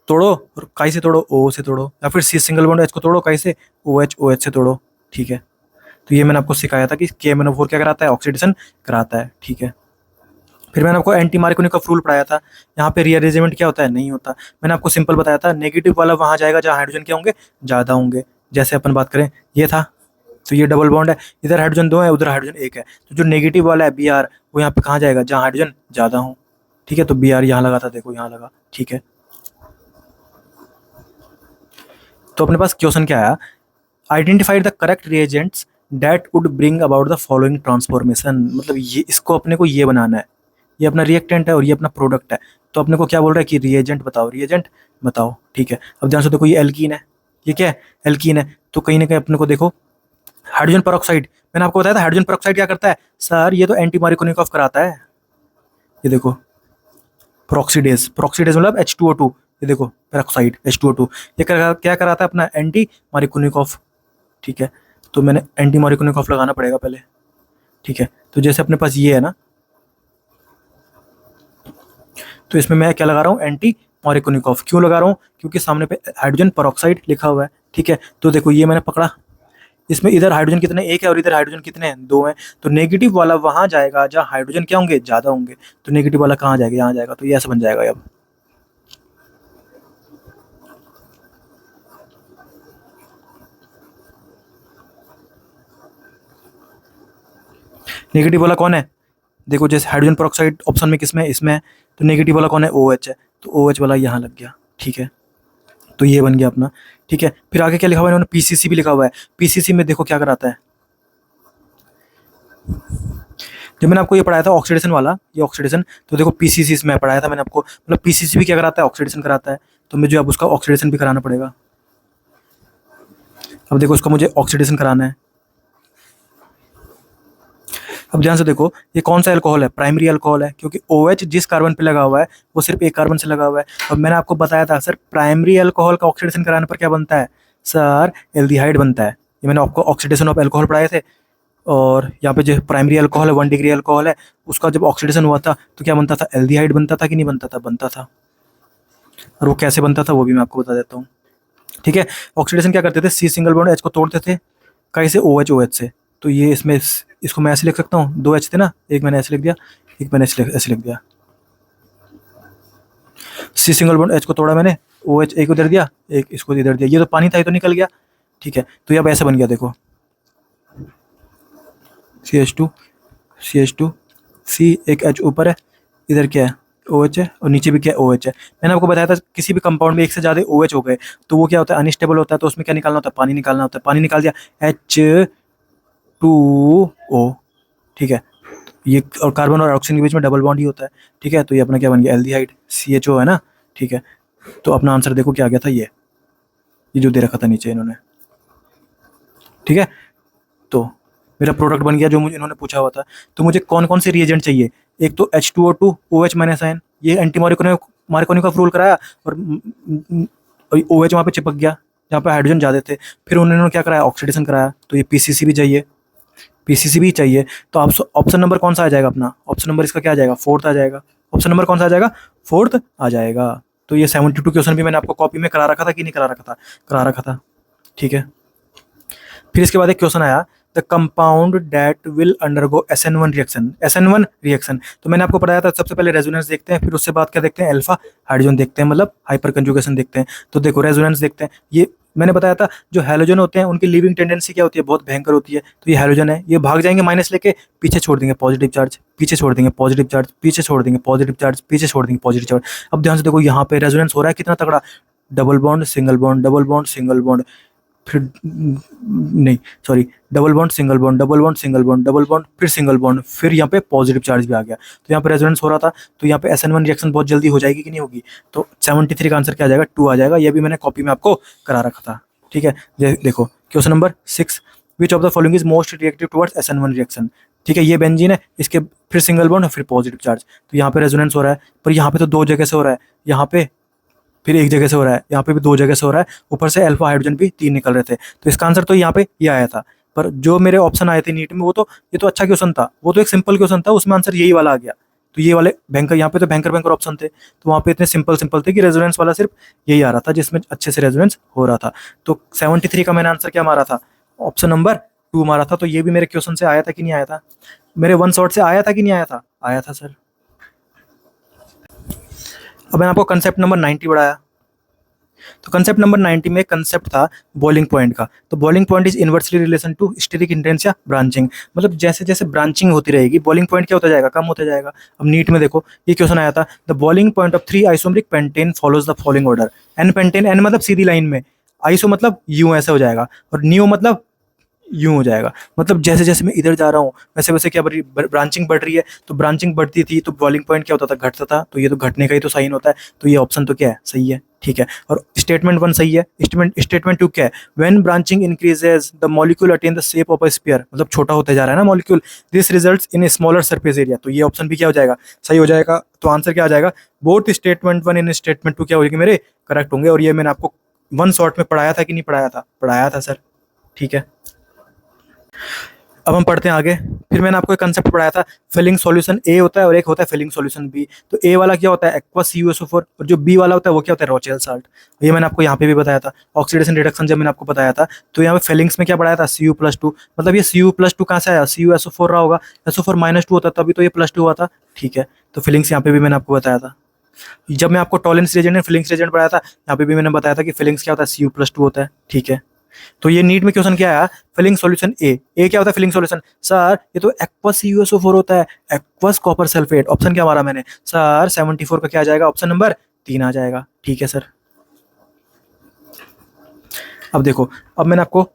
Speaker 1: तोड़ो और काई से तोड़ो, O से तोड़ो, या फिर C सिंगल बॉन्ड H को तोड़ो, काई से? OH से तोड़ो। ठीक है, तो ये मैंने आपको सिखाया था कि KMnO4 क्या कराता है? ऑक्सीडेशन कराता है। ठीक है, फिर मैंने आपको एंटी मार्कोनिकॉफ रूल पढ़ाया था। यहाँ पे रीअरेंजमेंट क्या होता है? नहीं होता। मैंने आपको सिंपल बताया था, नेगेटिव वाला वहाँ जाएगा जहाँ हाइड्रोजन क्या होंगे? ज़्यादा होंगे। जैसे अपन बात करें, ये था, तो ये डबल बॉन्ड है, इधर हाइड्रोजन 2 है, उधर हाइड्रोजन 1 है। तो जो नेगेटिव वाला है Br, वो यहाँ पे कहाँ जाएगा? जहाँ हाइड्रोजन ज़्यादा हो। ठीक है, तो Br यहाँ लगा था, देखो यहाँ लगा। ठीक है, तो अपने पास क्वेश्चन क्या आया? Identified the correct reagents that would bring about the following transformation. मतलब ये इसको अपने को ये बनाना है, ये अपना रिएक्टेंट है और ये अपना प्रोडक्ट है। तो अपने को क्या बोल रहा है कि रिएजेंट बताओ, रिएजेंट बताओ। ठीक है, अब ध्यान से देखो, ये एल्कीन है, ये क्या है? एल्कीन है। तो कहीं ना कहीं अपने को देखो हाइड्रोजन पेरोक्साइड, मैंने आपको बताया था हाइड्रोजन पेरोक्साइड क्या करता है? सर ये तो एंटी मार्कोनिकॉफ कराता है। ये देखो पेरोक्सीडेज, पेरोक्सीडेज मतलब H2O2। ये देखो पेरोक्साइड H2O2, ये क्या कराता है? अपना एंटी मार्कोनिकॉफ। ठीक है, तो मैंने एंटी मार्कोनिकॉफ लगाना पड़ेगा पहले। ठीक है, तो जैसे अपने पास ये है ना, तो इसमें मैं क्या लगा रहा हूँ? Anti Markovnikov. क्यों लगा रहा हूँ? क्योंकि सामने पे हाइड्रोजन पेरोक्साइड लिखा हुआ है। ठीक है, तो देखो ये मैंने पकड़ा, इसमें इधर हाइड्रोजन कितने? 1 है, और इधर हाइड्रोजन कितने हैं? 2 हैं। तो नेगेटिव वाला वहां जाएगा जहाँ हाइड्रोजन क्या होंगे? ज़्यादा होंगे। तो नेगेटिव वाला कहाँ जाएगा? यहाँ जाएगा। तो ये ऐसा बन जाएगा। अब नेगेटिव वाला कौन है? देखो जैसे हाइड्रोजन पेरोक्साइड ऑप्शन में किसमें? इसमें है। तो नेगेटिव वाला कौन है? OH है। तो OH वाला यहाँ लग गया। ठीक है, तो ये बन गया अपना। ठीक है, फिर आगे क्या लिखा हुआ है? इन्होंने PCC भी लिखा हुआ है। PCC में देखो क्या कराता है? जब मैंने आपको ये पढ़ाया था ऑक्सीडेशन वाला, ये ऑक्सीडेशन, तो देखो PCC इसमें पढ़ाया था मैंने आपको, मतलब PCC भी क्या कराता है? ऑक्सीडेशन कराता है। तो मुझे अब उसका ऑक्सीडेशन भी कराना पड़ेगा। अब देखो उसका मुझे ऑक्सीडेशन कराना है। अब ध्यान से देखो, ये कौन सा अल्कोहल है? प्राइमरी अल्कोहल है, क्योंकि OH जिस कार्बन पे लगा हुआ है वो सिर्फ एक कार्बन से लगा हुआ है। और मैंने आपको बताया था सर, प्राइमरी अल्कोहल का ऑक्सीडेशन कराने पर क्या बनता है? सर एल्डिहाइड बनता है। ये मैंने आपको ऑक्सीडेशन ऑफ अल्कोहल पढ़ाए थे। और यहाँ पे जो प्राइमरी अल्कोहल है, 1 डिग्री अल्कोहल है, उसका जब ऑक्सीडेशन हुआ था तो क्या बनता था? एल्डिहाइड बनता था कि नहीं बनता था? बनता था। और वो कैसे बनता था वो भी मैं आपको बता देता हूँ। ठीक है, ऑक्सीडेशन क्या करते थे? C सिंगल बॉन्ड H को तोड़ते थे, कैसे? OH से। तो ये इसमें इसको मैं ऐसे लिख सकता हूँ, 2 H थे ना, एक मैंने ऐसे लिख दिया, एक मैंने ऐसे लिख दिया। C सिंगल बॉन्ड H को तोड़ा मैंने, OH एक उधर दिया, एक इसको इधर दिया। ये तो पानी था, ये तो निकल गया। ठीक है, तो ये अब ऐसा बन गया, देखो CH2 CH2 C, एक H ऊपर है, इधर क्या है? OH है, और नीचे भी क्या है? OH है। मैंने आपको बताया था किसी भी कंपाउंड में एक से ज़्यादा OH हो गए तो वो क्या होता है? अनस्टेबल होता है। तो उसमें क्या निकालना होता है? पानी निकालना होता है। पानी निकाल दिया, H2O। ठीक है, ये और कार्बन और ऑक्सीजन के बीच में डबल बॉन्ड ही होता है। ठीक है, तो ये अपना क्या बन गया? एल्डिहाइड, CHO है ना। ठीक है, तो अपना आंसर देखो क्या आ गया था? ये जो दे रखा था नीचे इन्होंने। ठीक है, तो मेरा प्रोडक्ट बन गया जो मुझे इन्होंने पूछा हुआ था। तो मुझे कौन कौन से रिएजेंट चाहिए? एक तो H2O2, OH माइनस आयन, ये एंटी मार्कोनिकॉफ रूल कराया, और OH वहाँ पे चिपक गया जहाँ पे हाइड्रोजन ज़्यादा थे। फिर उन्होंने क्या कराया? ऑक्सीडेशन कराया। तो ये PCC भी चाहिए, PCC भी चाहिए। तो आप ऑप्शन नंबर कौन सा आ जाएगा अपना? ऑप्शन नंबर इसका क्या आ जाएगा? 4th आ जाएगा। ऑप्शन नंबर कौन सा आ जाएगा? 4th आ जाएगा। तो ये 72 क्वेश्चन भी मैंने आपको कॉपी में करा रखा था कि नहीं करा रखा था? करा रखा था। ठीक है, फिर इसके बाद एक क्वेश्चन आया, the compound that will undergo SN1 reaction. SN1 reaction तो मैंने आपको बताया था, सबसे पहले रेजोनेंस देखते हैं, फिर उससे बाद क्या देखते हैं, अल्फा हाइड्रोजन देखते हैं, मतलब हाइपर कंजुगेशन देखते हैं। तो देखो रेजोनेंस देखते हैं, ये मैंने बताया था जो हैलोजन होते हैं उनकी लीविंग टेंडेंसी क्या होती है, बहुत भयंकर होती है। तो ये हैलोजन है, ये भाग जाएंगे माइनस लेके, पीछे छोड़ देंगे पॉजिटिव चार्ज, पीछे छोड़ देंगे पॉजिटिव चार्ज, पीछे छोड़ देंगे पॉजिटिव चार्ज, पीछे छोड़ देंगे पॉजिटिव चार्ज। अब ध्यान से देखो यहाँ पे रेजोनेंस हो रहा है कितना तगड़ा, double bond single bond, double bond single bond, फिर नहीं sorry, double bond single bond, double bond single bond, double bond, फिर सिंगल बॉन्ड, फिर यहाँ पे पॉजिटिव चार्ज भी आ गया। तो यहाँ पे रेजोनेंस हो रहा था, तो यहाँ पे SN1 रिएक्शन बहुत जल्दी हो जाएगी कि नहीं होगी। तो 73 का आंसर क्या आ जाएगा, 2 आ जाएगा। ये भी मैंने कॉपी में आपको करा रखा था, ठीक है। देखो question number 6, which of the following is most reactive towards SN1 reaction. ठीक है, ये बेंजीन है, इसके फिर सिंगल बॉन्ड और फिर पॉजिटिव चार्ज। तो यहाँ पे रेजोनेंस हो रहा है, पर यहाँ पे तो 2 जगह से हो रहा है, यहाँ पे फिर 1 जगह से हो रहा है, यहाँ पे भी 2 जगह से हो रहा है, ऊपर से अल्फा हाइड्रोजन भी 3 निकल रहे थे। तो इसका आंसर तो यहाँ पे ये आया था, पर जो मेरे ऑप्शन आए थे नीट में वो तो ये तो अच्छा क्वेश्चन था, वो तो एक सिंपल क्वेश्चन था, उसमें आंसर यही वाला आ गया। तो ये वाले भयंकर, यहाँ पे तो भयंकर भयंकर ऑप्शन थे, तो वहाँ पे इतने सिंपल सिंपल थे कि रेजोनेंस वाला सिर्फ यही आ रहा था जिसमें अच्छे से रेजोनेंस हो रहा था। तो 73 का मैंने आंसर क्या मारा था, ऑप्शन नंबर 2 मारा था। तो ये भी मेरे क्वेश्चन से आया था कि नहीं आया था, मेरे 1 शॉट से आया था कि नहीं आया था, आया था सर। अब मैंने आपको कंसेप्ट नंबर 90 बढ़ाया। तो कंसेप्ट नंबर 90 में कंसेप्ट था बॉइलिंग पॉइंट का। तो boiling point is inversely relation to steric intense या ब्रांचिंग, मतलब जैसे जैसे ब्रांचिंग होती रहेगी बॉइलिंग पॉइंट क्या होता जाएगा, कम होता जाएगा। अब नीट में देखो ये क्वेश्चन आया था, the boiling point of 3 isomeric pentane follows the following order. N pentane, n मतलब सीधी लाइन में, आइसो मतलब यूं ऐसे हो जाएगा, और नियो मतलब यूं हो जाएगा। मतलब जैसे जैसे मैं इधर जा रहा हूँ वैसे वैसे क्या ब्रांचिंग बढ़ रही है। तो ब्रांचिंग बढ़ती थी तो बॉइलिंग पॉइंट क्या होता था, घटता था। तो ये तो घटने का ही तो साइन होता है, तो ये ऑप्शन तो क्या है, सही है, ठीक है। और स्टेटमेंट 1 सही है। स्टेटमेंट 2 क्या है, when branching increases the molecule attain the shape of a sphere, मतलब छोटा होता जा रहा है ना molecule, this results in a smaller surface area. तो ये ऑप्शन भी क्या हो जाएगा, सही हो जाएगा। तो आंसर क्या आ जाएगा, बोथ स्टेटमेंट 1 एंड स्टेटमेंट 2 क्या होंगे, मेरे करेक्ट होंगे। और ये मैंने आपको 1 शॉट में पढ़ाया था कि नहीं पढ़ाया था, पढ़ाया था सर, ठीक है। अब हम पढ़ते हैं आगे। फिर मैंने आपको एक कंसेप्ट पढ़ाया था, फिलिंग सॉल्यूशन ए होता है और एक होता है फिलिंग सॉल्यूशन बी। तो ए वाला क्या होता है, एक्वस CuSO4, और जो बी वाला होता है वो क्या होता है, रोचेल साल्ट। ये मैंने आपको यहाँ पे भी बताया था। ऑक्सीडेशन रिडक्शन जब मैंने आपको बताया था तो यहाँ पे फिलिंग्स में क्या पढ़ाया था, Cu+2, मतलब ये Cu+2 कहाँ से आया, CuSO4 रहा होगा, SO4-2 होता तभी तो ये +2 हुआ था, ठीक है। तो फिलिंग्स यहाँ पे भी मैंने आपको बताया था। जब मैं आपको Tollens reagent and Fehling's reagent पढ़ाया था, यहाँ पे भी मैंने बताया था कि फिलिंग्स क्या होता है, Cu+2 होता है, ठीक है। तो ये नीट में क्वेश्चन क्या आया, फिलिंग सॉल्यूशन ए। ए क्या होता है फिलिंग सॉल्यूशन, सर ये तो एक्वस CuSO4 होता है, एक्वस कॉपर सल्फेट। ऑप्शन क्या मारा मैंने सर, 74 का क्या आ जाएगा, ऑप्शन नंबर 3 आ जाएगा, ठीक है सर। अब देखो, अब मैंने आपको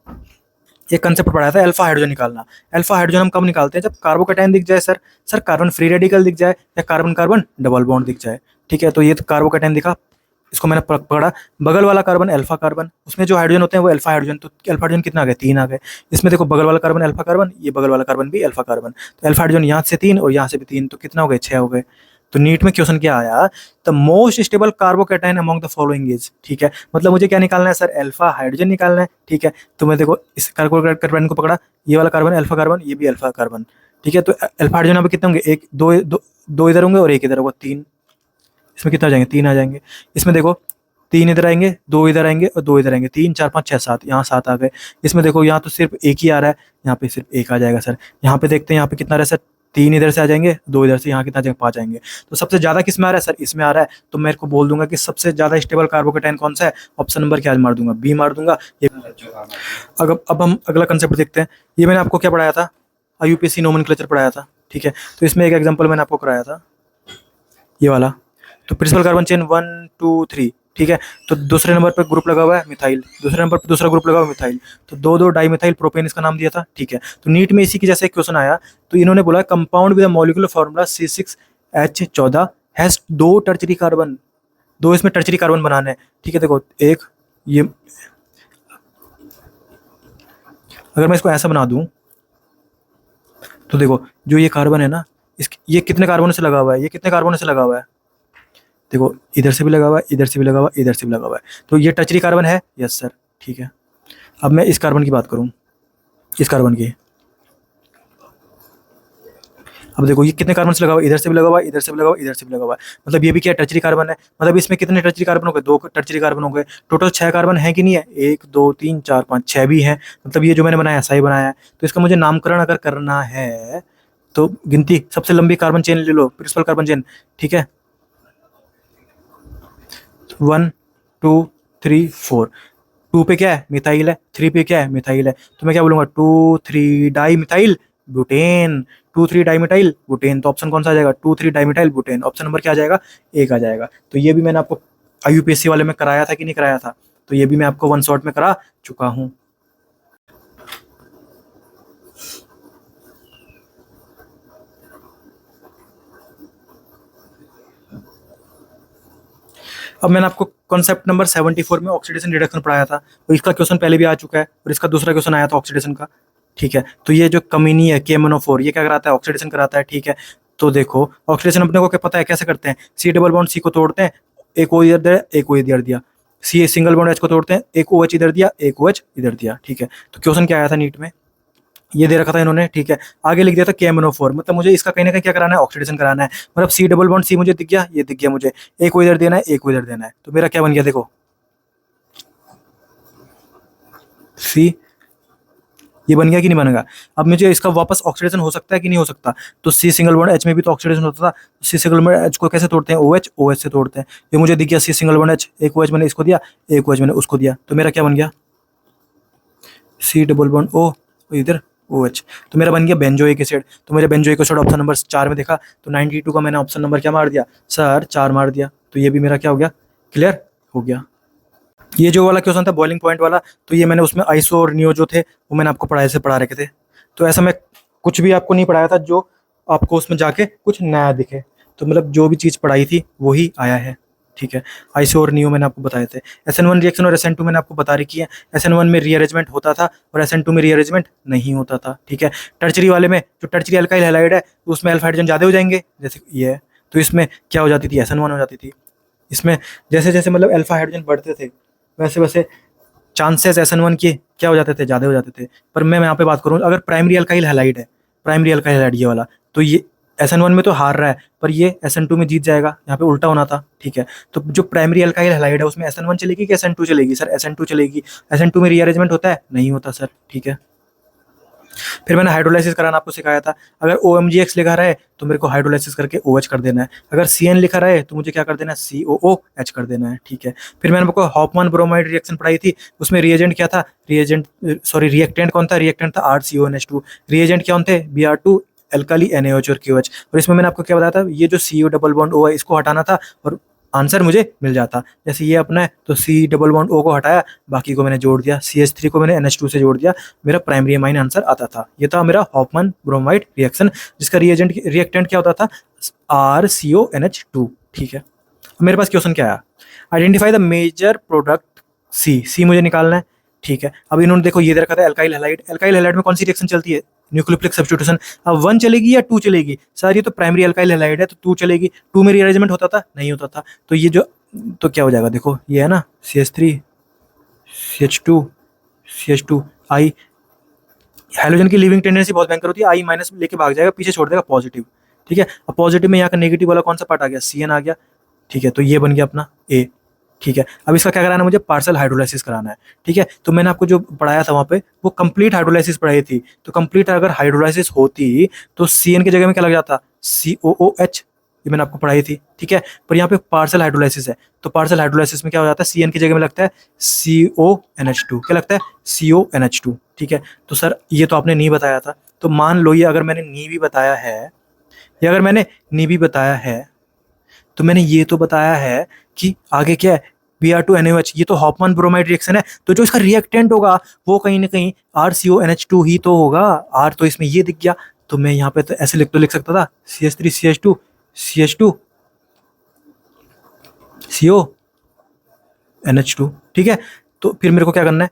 Speaker 1: एक कंसेप्ट पढ़ाया था, अल्फा हाइड्रोजन निकालना। अल्फा हाइड्रोजन हम कब निकालते हैं, जब कार्बोकैटायन दिख जाए सर, कार्बन फ्री रेडिकल दिख जाए या कार्बन कार्बन डबल बॉन्ड दिख जाए, ठीक है। तो ये तो कार्बोकैटायन दिखा, इसको मैंने पकड़ा, बगल वाला कार्बन अल्फा कार्बन, उसमें जो हाइड्रोजन होते हैं वो अल्फा हाइड्रोजन। तो अल्फा हाइड्रोजन कितना आ गए, 3 आ गए। इसमें देखो बगल वाला कार्बन अल्फा कार्बन, ये बगल वाला कार्बन भी अल्फा कार्बन। तो अल्फा हाइड्रोजन यहाँ से 3 और यहाँ से भी 3, तो कितना हो गए, 6 हो गए। तो नीट में क्वेश्चन क्या आया, the most stable carbocation among the following is, ठीक है। मतलब मुझे क्या निकालना है सर, अल्फा हाइड्रोजन निकालना है, ठीक है। तो मैं देखो इस कार्बोकैटायन को पकड़ा, ये वाला कार्बन अल्फा कार्बन, ये भी अल्फा कार्बन, ठीक है। तो अल्फा हाइड्रोजन यहाँ पे कितने होंगे, 1 2 2 इधर होंगे और 1 इधर होगा, 3। इसमें कितना आ जाएंगे, 3 आ जाएंगे। इसमें देखो 3 इधर आएंगे, 2 इधर आएंगे और 2 इधर आएंगे, 3 4 5 6 7, यहाँ 7 आ गए। इसमें देखो यहाँ तो सिर्फ 1 ही आ रहा है, यहाँ पे सिर्फ 1 आ जाएगा सर। यहाँ पे देखते हैं, यहाँ पे कितना आ रहा है सर, 3 इधर से आ जाएंगे, 2 इधर से, यहाँ कितना आ जाएंगे, 5 आएंगे। तो सबसे ज्यादा किस में आ रहा है सर, इसमें आ रहा है। तो मेरे को बोल दूंगा कि सबसे ज्यादा स्टेबल कार्बोकैटायन कौन सा है, ऑप्शन नंबर क्या मार दूंगा, बी मार दूंगा। ये अब हम अगला कंसेप्ट देखते हैं। ये मैंने आपको क्या पढ़ाया था, IUPAC नोमेनक्लेचर पढ़ाया था, ठीक है। तो इसमें एक एग्जाम्पल मैंने आपको कराया था, ये वाला। तो प्रिंसिपल कार्बन चेन 1 2 3, ठीक है। तो दूसरे नंबर पर ग्रुप लगा हुआ है मिथाइल, दूसरे नंबर पर दूसरा ग्रुप लगा हुआ है मिथाइल। तो 2 डाई मिथाइल प्रोपेन इसका नाम दिया था, ठीक है। तो नीट में इसी की जैसे एक क्वेश्चन आया, तो इन्होंने बोला compound with molecular formula C6H14 has 2 tertiary carbon, 2 इसमें टर्चरी कार्बन बनाने हैं, ठीक है। देखो एक ये, अगर मैं इसको ऐसा बना दूं तो देखो जो ये कार्बन है ना, ये कितने कार्बनों से लगा हुआ है, ये कितने कार्बनों से लगा हुआ है, देखो इधर से भी लगा हुआ है, इधर से भी लगा हुआ है, इधर से भी लगा हुआ है। तो ये टर्चरी कार्बन है, यस सर, ठीक है। अब मैं इस कार्बन की बात करूं, इस कार्बन की, अब देखो ये कितने कार्बन से लगा हुआ है, इधर से भी लगा हुआ है, इधर से भी लगा हुआ है, इधर से भी लगा हुआ है, मतलब ये भी क्या टर्चरी कार्बन है। मतलब इसमें कितने टर्चरी कार्बन हो गए, 2 टर्चरी कार्बन हो गए। टोटल 6 कार्बन है कि नहीं है, 1 2 3 4 5 6 भी है। मतलब ये जो मैंने बनाया ऐसा ही बनाया है। तो इसका मुझे नामकरण अगर करना है तो गिनती सबसे लंबी कार्बन चेन ले लो, प्रिंसिपल कार्बन चेन, ठीक है। 1 2 3 4। 2 पे क्या है, मिथाइल है। 3 पे क्या है, मिथाइल है। तो मैं क्या बोलूंगा, 2 3 di methyl butane. 2 3 di methyl butane. तो ऑप्शन कौन सा आ जाएगा, 2 3 di methyl butane. Option number क्या आ जाएगा, एक आ जाएगा। तो ये भी मैंने आपको IUPAC वाले में कराया था कि नहीं कराया था, तो ये भी मैं आपको वन शॉट में करा चुका हूँ। अब मैंने आपको कॉन्सेप्ट नंबर 74 में ऑक्सीडेशन रिडक्शन पढ़ाया था, तो इसका क्वेश्चन पहले भी आ चुका है और इसका दूसरा क्वेश्चन आया था ऑक्सीडेशन का, ठीक है। तो ये जो कमीनी है KMnO4, ये क्या कराता है, ऑक्सीडेशन कराता है, ठीक है। तो देखो ऑक्सीडेशन अपने को क्या पता है कैसे करते हैं, C डबल बॉन्ड C को तोड़ते हैं, एक O इधर दिया, एक O इधर दिया। C सिंगल बॉन्ड H को तोड़ते हैं, एक OH इधर दिया, एक OH इधर दिया, ठीक है। तो क्वेश्चन क्या आया था नीट में, ये दे रखा था इन्होंने, ठीक है। आगे लिख दिया था KMnO4, मतलब मुझे इसका कहीं ना कहीं क्या कराना है, ऑक्सीडेशन कराना है। मतलब C डबल बॉन्ड C मुझे दिख गया, ये दिख गया मुझे, एक को इधर देना है, एक को इधर देना है। तो मेरा क्या बन गया, देखो C, ये बन गया कि नहीं बनेगा। अब मुझे इसका वापस ऑक्सीडेशन हो सकता है कि नहीं हो सकता, तो C सिंगल बॉन्ड H में भी तो ऑक्सीडेशन होता था। C सिंगल बॉन्ड H को कैसे तोड़ते हैं, OH से तोड़ते हैं। ये मुझे दिख गया C सिंगल बॉन्ड H, एक OH मैंने इसको दिया, एक OH मैंने उसको दिया। तो मेरा क्या बन गया, C डबल बॉन्ड O, इधर OH। तो मेरा बन गया बेंजोइक एसिड। तो मेरे बेंजोइक एसिड ऑप्शन नंबर 4 में देखा, तो 92 का मैंने ऑप्शन नंबर क्या मार दिया सर, 4 मार दिया। तो ये भी मेरा क्या हो गया, क्लियर हो गया। ये जो वाला क्वेश्चन था बॉइलिंग पॉइंट वाला, तो ये मैंने उसमें आइसो और नियो जो थे वो मैंने आपको पढ़ाए से पढ़ा रखे थे। तो ऐसा मैं कुछ भी आपको नहीं पढ़ाया था जो आपको उसमें जाके कुछ नया दिखे। तो मतलब जो भी चीज़ पढ़ाई थी वही आया है, ठीक है। आइसो और नियो मैंने आपको बताए थे। SN1 रिएक्शन और SN2 मैंने आपको बता रखी है। SN1 में रीअरेंजमेंट होता था और SN2 में रीअरेंजमेंट नहीं होता था, ठीक है। टर्चरी वाले में जो टर्चरी अल्काइल हैलाइड है उसमें अल्फा हाइड्रोजन ज़्यादा हो जाएंगे, जैसे ये है। तो इसमें क्या हो जाती थी, SN1 हो जाती थी। इसमें जैसे जैसे मतलब अल्फा हाइड्रोजन बढ़ते थे वैसे वैसे चांसेस SN1 के क्या हो जाते थे, ज़्यादा हो जाते थे। पर मैं यहाँ पे बात करूँ, अगर प्राइमरी अल्काइल हैलाइड है, प्राइमरी अल्काइल हैलाइड ये वाला, तो ये SN1 में तो हार रहा है पर ये SN2 में जीत जाएगा, यहाँ पे उल्टा होना था, ठीक है। तो जो प्राइमरी अल्काइल हैलाइड है उसमें SN1 चलेगी कि SN2 चलेगी, सर SN2 चलेगी। SN2 में रीअरेंजमेंट होता है, नहीं होता सर, ठीक है। फिर मैंने हाइड्रोलाइसिस कराना आपको सिखाया था। अगर OMGX लिखा रहा है तो मेरे को हाइड्रोलाइसिस करके OH कर देना है। अगर CN लिखा रहा है तो मुझे क्या कर देना है, COOH कर देना है, ठीक है। फिर मैंने आपको हॉफमैन ब्रोमाइड रिएक्शन पढ़ाई थी, उसमें रिएजेंट क्या था, रिएक्टेंट कौन था, रिएक्टेंट था RCONH2। रिएजेंट क्या थे, Br2 एल्काली NaOH और QH। और इसमें मैंने आपको क्या बताया था, ये जो CO डबल बॉन्ड O है इसको हटाना था और आंसर मुझे मिल जाता। जैसे ये अपना है तो C डबल बॉन्ड O को हटाया, बाकी को मैंने जोड़ दिया, CH3 को मैंने NH2 से जोड़ दिया, मेरा प्राइमरी अमाइन आंसर आता था। ये था मेरा हॉफमैन ब्रोमाइड रिएक्शन, जिसका रिएक्टेंट क्या होता था, RCONH2, ठीक है। अब मेरे पास क्वेश्चन क्या आया, identify the major product C मुझे निकालना है, ठीक है। अब इन्होंने देखो ये दे रखा था एल्काइल हैलाइड। एल्काइल हैलाइड में कौन सी रिएक्शन चलती है, न्यूक्लियोफिलिक सब्स्टिट्यूशन। अब 1 चलेगी या 2 चलेगी, सर ये तो प्राइमरी अल्काइल हैलाइड है तो 2 चलेगी। 2 में रीअरेंजमेंट होता था, नहीं होता था। तो ये जो, तो क्या हो जाएगा, देखो ये है ना CH3 CH2 CH2 I, hydrogen की लिविंग टेंडेंसी बहुत भयंकर होती है, I माइनस लेके भाग जाएगा, पीछे छोड़ देगा पॉजिटिव, ठीक है। अब पॉजिटिव में यहाँ का नेगेटिव वाला कौन सा पार्ट आ गया, CN आ गया, ठीक है। तो ये बन गया अपना A, ठीक है। अब इसका क्या कराना है, मुझे पार्सल हाइड्रोलाइसिस कराना है, ठीक है। तो मैंने आपको जो पढ़ाया था वहाँ पे वो कंप्लीट हाइड्रोलाइसिस पढ़ाई थी। तो कंप्लीट अगर हाइड्रोलाइसिस होती तो CN की जगह में क्या लग जाता, COOH, ये मैंने आपको पढ़ाई थी, ठीक है। पर यहाँ पे पार्सल हाइड्रोलाइसिस है, तो पार्सल हाइड्रोलाइसिस में क्या हो जाता है, CN की जगह में लगता है CONH2, क्या लगता है, CONH2, ठीक है। तो सर ये तो आपने नहीं बताया था, तो मान लो ये अगर मैंने नहीं भी बताया है, या अगर मैंने नहीं भी बताया है, तो मैंने ये तो बताया है कि आगे क्या है, Br2NaOH, ये तो हॉफमैन ब्रोमाइड रिएक्शन है, तो जो इसका रिएक्टेंट होगा वो कहीं ना कहीं RCONH2 ही तो होगा। R तो इसमें ये दिख गया, तो मैं यहाँ पे तो ऐसे लिख सकता था CH3 CH2 CH2 CONH2, ठीक है। तो फिर मेरे को क्या करना है,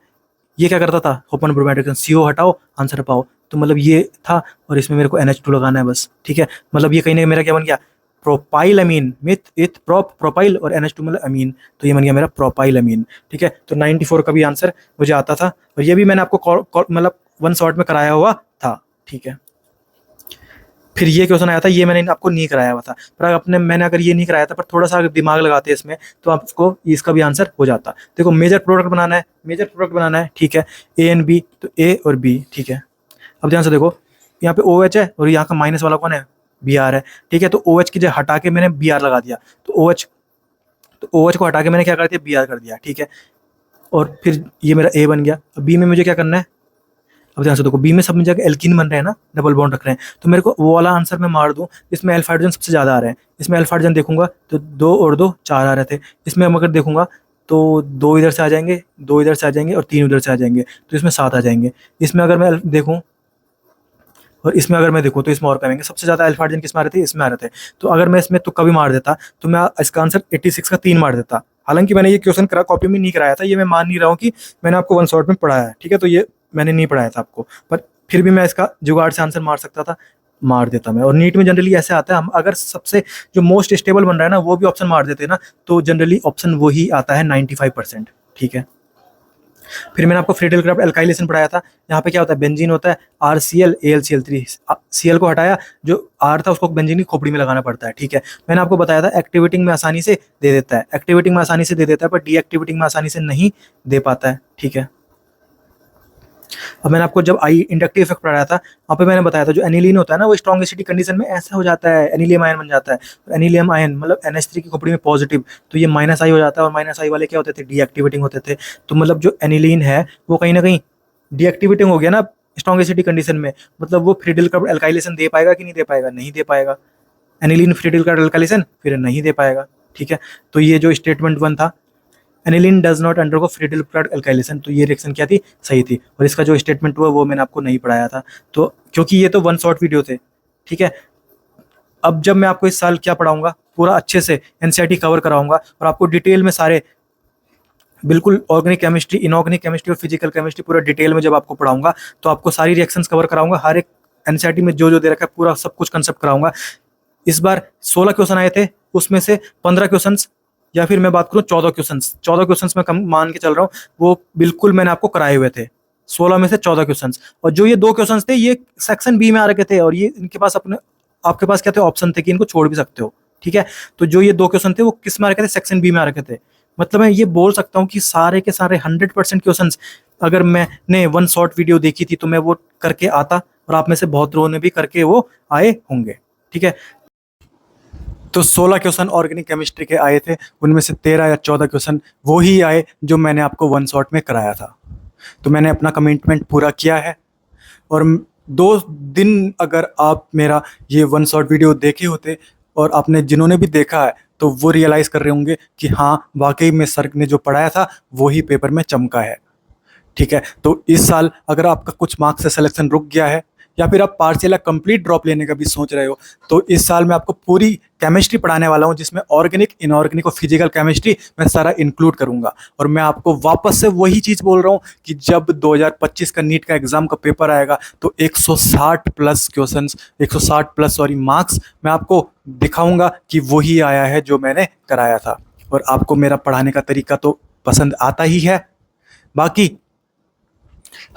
Speaker 1: ये क्या करता था, हॉफमैन ब्रोमाइड रिएक्शन, CO हटाओ आंसर पाओ। तो मतलब ये था और इसमें मेरे को NH2 लगाना है बस, ठीक है। मतलब ये कहीं ना मेरा क्या बन गया, प्रोपाइल अमीन, मिथ इथ प्रोपाइल और NH2 मतलब अमीन, तो ये बन गया मेरा प्रोपाइल अमीन, ठीक है। तो 94 का भी आंसर मुझे आता था और ये भी मैंने आपको मतलब वन शॉट में कराया हुआ था, ठीक है।
Speaker 2: फिर ये क्वेश्चन आया था, ये मैंने आपको नहीं कराया हुआ था, पर मैंने अगर ये नहीं कराया था, पर थोड़ा सा अगर दिमाग लगाते इसमें तो आपको इसका भी आंसर हो जाता। देखो मेजर प्रोडक्ट बनाना है, मेजर प्रोडक्ट बनाना है, ठीक है, ए एंड बी, तो ए और बी, ठीक है। अब ध्यान से देखो, यहाँ पे ओ एच है और यहाँ का माइनस वाला कौन है, बी आर है, ठीक है। तो ओ एच की जगह हटा के मैंने बी आर लगा दिया, तो ओ एच, तो ओ एच को हटा के मैंने क्या कर दिया, बी आर कर दिया, ठीक है। और फिर ये मेरा ए बन गया। अब बी में मुझे क्या करना है, अब ध्यान से देखो, बी में सब में जगह एल्कीन बन रहे हैं ना, डबल बॉन्ड रख रहे हैं, तो मेरे को वो वाला आंसर मैं मार दूं, इसमें अल्फा हाइड्रोजन सबसे ज़्यादा आ रहे हैं। इसमें अल्फा हाइड्रोजन देखूंगा तो 2 और 2 4 आ रहे थे। इसमें हम अगर देखूंगा तो 2 इधर से आ जाएंगे, 2 इधर से आ जाएंगे और 3 उधर से आ जाएंगे, तो इसमें 7 आ जाएंगे। इसमें अगर मैं देखूँ, और इसमें अगर मैं देखूँ तो इसमें और कमेंगे, सबसे ज़्यादा अल्फा हाइड्रोजन किस में आ रहे थे, इसमें आ रहे थे। तो अगर मैं इसमें तुक्का भी मार देता तो मैं इसका आंसर 86 का 3 मार देता। हालांकि मैंने ये क्वेश्चन कॉपी में नहीं कराया था, ये मैं मान नहीं रहा हूँ कि मैंने आपको वन शॉट में पढ़ाया है, ठीक है, तो ये मैंने नहीं पढ़ाया था आपको, पर फिर भी मैं इसका जुगाड़ से आंसर मार सकता था, मार देता मैं। और नीट में जनरली ऐसे आता है, हम अगर सबसे जो मोस्ट स्टेबल बन रहा है ना वो भी ऑप्शन मार देते हैं ना, तो जनरली ऑप्शन वही आता है 95%, ठीक है। फिर मैंने आपको फ्रीडल क्राफ्ट एल्काइलेशन पढ़ाया था। यहाँ पे क्या होता है, बेंजीन होता है, RCl AlCl3, Cl को हटाया, जो R था उसको बेंजीन की खोपड़ी में लगाना पड़ता है, ठीक है। मैंने आपको बताया था एक्टिवेटिंग में आसानी से दे देता है, एक्टिवेटिंग में आसानी से दे देता है, पर डीएक्टिवेटिंग में आसानी से नहीं दे पाता है, ठीक है। अब मैंने आपको जब आई इंडक्टिव इफेक्ट पढ़ाया था, वहाँ पे मैंने बताया था जो एनिलीन होता है ना वो स्ट्रॉन्ग एसिडिक कंडीशन में ऐसा हो जाता है, एनिलियम आयन बन जाता है। एनिलियम आयन मतलब NH3 की खोपड़ी में पॉजिटिव, तो ये माइनस आई हो जाता है, और माइनस आई वाले क्या होते थे, डीएक्टिवेटिंग होते थे। तो मतलब जो एनिलीन है वो कहीं ना कहीं डीएक्टिवेटिंग हो गया ना स्ट्रॉन्ग एसिडिक कंडीशन में, मतलब वो फ्रीडल कार्ब एल्काइलेशन दे पाएगा कि नहीं दे पाएगा, नहीं दे पाएगा। एनिलीन फ्रीडल कार्ब एल्काइलेशन फिर नहीं दे पाएगा, ठीक है। तो ये जो स्टेटमेंट 1 था, aniline does not undergo Friedel carb alkylation, तो ये रिएक्शन क्या थी, सही थी। और इसका जो स्टेटमेंट हुआ वो मैंने आपको नहीं पढ़ाया था, तो क्योंकि ये तो वन शॉट वीडियो थे, ठीक है। अब जब मैं आपको इस साल क्या पढ़ाऊंगा, पूरा अच्छे से एनसीईआरटी कवर कराऊंगा और आपको डिटेल में सारे बिल्कुल ऑर्गेनिक केमिस्ट्री, इनऑर्गेनिक केमिस्ट्री और फिजिकल केमिस्ट्री पूरा डिटेल में जब आपको पढ़ाऊंगा, तो आपको सारी रिएक्शंस कवर कराऊंगा, हर एक एनसीईआरटी में जो जो दे रखा है पूरा सब कुछ कंसेप्ट कराऊंगा। इस बार 16 क्वेश्चन आए थे, उसमें से 15 क्वेश्चंस, या फिर मैं बात करूं 14 क्वेश्चंस में कम मान के चल रहा हूँ, वो बिल्कुल मैंने आपको कराए हुए थे, 16 में से 14 क्वेश्चंस। और जो ये 2 क्वेश्चंस थे ये सेक्शन बी में आ रखे थे, और ये इनके पास अपने, आपके पास क्या थे, ऑप्शन थे कि इनको छोड़ भी सकते हो, ठीक है। तो जो ये 2 क्वेश्चन थे वो किस में आ रखे थे, सेक्शन बी में आ रखे थे। मतलब मैं ये बोल सकता हूँ कि सारे के सारे 100% क्वेश्चन अगर मैंने वन शॉर्ट वीडियो देखी थी तो मैं वो करके आता, और आप में से बहुत लोगों ने भी करके वो आए होंगे, ठीक है। तो 16 क्वेश्चन ऑर्गेनिक केमिस्ट्री के आए थे, उनमें से 13 या 14 क्वेश्चन वो ही आए जो मैंने आपको वन शॉट में कराया था। तो मैंने अपना कमिटमेंट पूरा किया है, और 2 दिन अगर आप मेरा ये वन शॉट वीडियो देखे होते, और आपने जिन्होंने भी देखा है तो वो रियलाइज़ कर रहे होंगे कि हाँ वाकई में सर ने जो पढ़ाया था वो ही पेपर में चमका है, ठीक है। तो इस साल अगर आपका कुछ मार्क्स से सिलेक्शन रुक गया है, या फिर आप पार्शियल या कंप्लीट ड्रॉप लेने का भी सोच रहे हो, तो इस साल मैं आपको पूरी केमिस्ट्री पढ़ाने वाला हूं, जिसमें ऑर्गेनिक, इनऑर्गेनिक और फिजिकल केमिस्ट्री मैं सारा इंक्लूड करूंगा। और मैं आपको वापस से वही चीज़ बोल रहा हूं कि जब 2025 का नीट का एग्जाम का पेपर आएगा तो 160 plus questions, 160 plus sorry marks मैं आपको दिखाऊंगा कि वही आया है जो मैंने कराया था। और आपको मेरा पढ़ाने का तरीका तो पसंद आता ही है। बाकी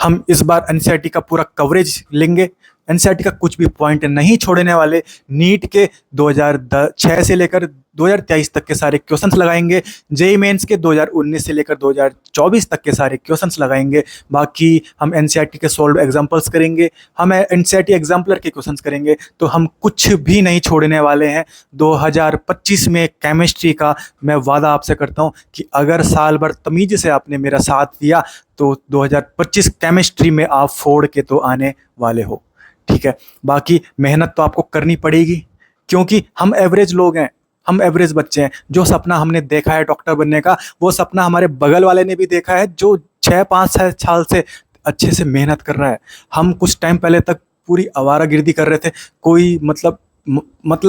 Speaker 2: हम इस बार एनसीईआरटी का पूरा कवरेज लेंगे, एनसीईआरटी का कुछ भी पॉइंट नहीं छोड़ने वाले। नीट के 2006 से लेकर 2023 तक के सारे क्वेश्चंस लगाएंगे, जेईई मेंस के 2019 से लेकर 2024 तक के सारे क्वेश्चंस लगाएंगे। बाकी हम एनसीईआरटी के सॉल्व एग्जांपल्स करेंगे, हम एनसीईआरटी एग्जाम्पलर के क्वेश्चंस करेंगे, तो हम कुछ भी नहीं छोड़ने वाले हैं। 2025 में केमिस्ट्री का मैं वादा आपसे करता हूं कि अगर साल भर तमीज से आपने मेरा साथ दिया तो 2025 केमिस्ट्री में आप फोड़ के तो आने वाले हो, ठीक है। बाकी मेहनत तो आपको करनी पड़ेगी, क्योंकि हम एवरेज लोग हैं, हम एवरेज बच्चे हैं। जो सपना हमने देखा है डॉक्टर बनने का, वो सपना हमारे बगल वाले ने भी देखा है, जो 6-5 साल से अच्छे से मेहनत कर रहा है। हम कुछ टाइम पहले तक पूरी आवारागर्दी कर रहे थे, कोई मतलब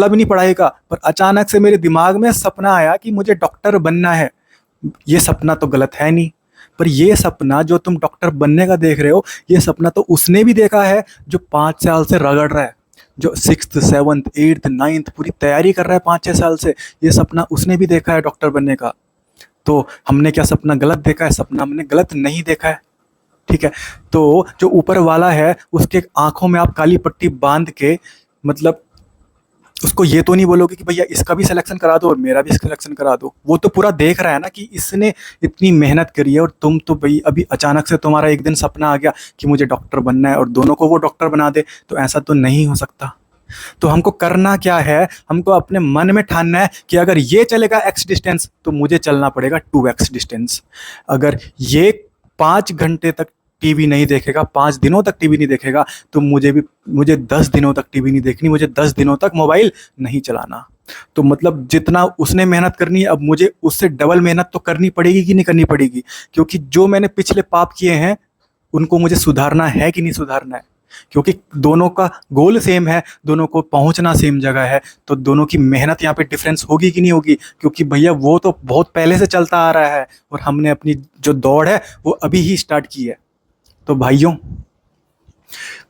Speaker 2: ही नहीं पढ़ाई का, पर अचानक से मेरे दिमाग में सपना आया कि मुझे डॉक्टर बनना है। ये सपना तो गलत है नहीं, पर ये सपना जो तुम डॉक्टर बनने का देख रहे हो, ये सपना तो उसने भी देखा है जो 5 साल से रगड़ रहा है, जो 6th 7th 8th 9th पूरी तैयारी कर रहा है 5-6 साल से। ये सपना उसने भी देखा है डॉक्टर बनने का। तो हमने क्या सपना गलत देखा है? सपना हमने गलत नहीं देखा है, ठीक है। तो जो ऊपर वाला है उसके आंखों में आप काली पट्टी बांध के
Speaker 1: मतलब उसको ये तो नहीं बोलोगे कि भैया इसका भी सिलेक्शन करा दो और मेरा भी सिलेक्शन करा दो। वो तो पूरा देख रहा है ना कि इसने इतनी मेहनत करी है और तुम तो भाई अभी अचानक से तुम्हारा एक दिन सपना आ गया कि मुझे डॉक्टर बनना है और दोनों को वो डॉक्टर बना दे, तो ऐसा तो नहीं हो सकता। तो हमको करना क्या है, हमको अपने मन में ठानना है कि अगर ये चलेगा एक्स डिस्टेंस तो मुझे चलना पड़ेगा 2x डिस्टेंस। अगर ये 5 घंटे तक टीवी नहीं देखेगा, 5 दिनों तक टीवी नहीं देखेगा, तो मुझे 10 दिनों तक टीवी नहीं देखनी, मुझे 10 दिनों तक मोबाइल नहीं चलाना। तो मतलब जितना उसने मेहनत करनी है, अब मुझे उससे डबल मेहनत तो करनी पड़ेगी कि नहीं करनी पड़ेगी, क्योंकि जो मैंने पिछले पाप किए हैं उनको मुझे सुधारना है कि नहीं सुधारना है। क्योंकि दोनों का गोल सेम है, दोनों को पहुंचना सेम जगह है, तो दोनों की मेहनत यहाँ पे डिफरेंस होगी कि नहीं होगी। क्योंकि भैया वो तो बहुत पहले से चलता आ रहा है और हमने अपनी जो दौड़ है वो अभी ही स्टार्ट की है। तो भाइयों,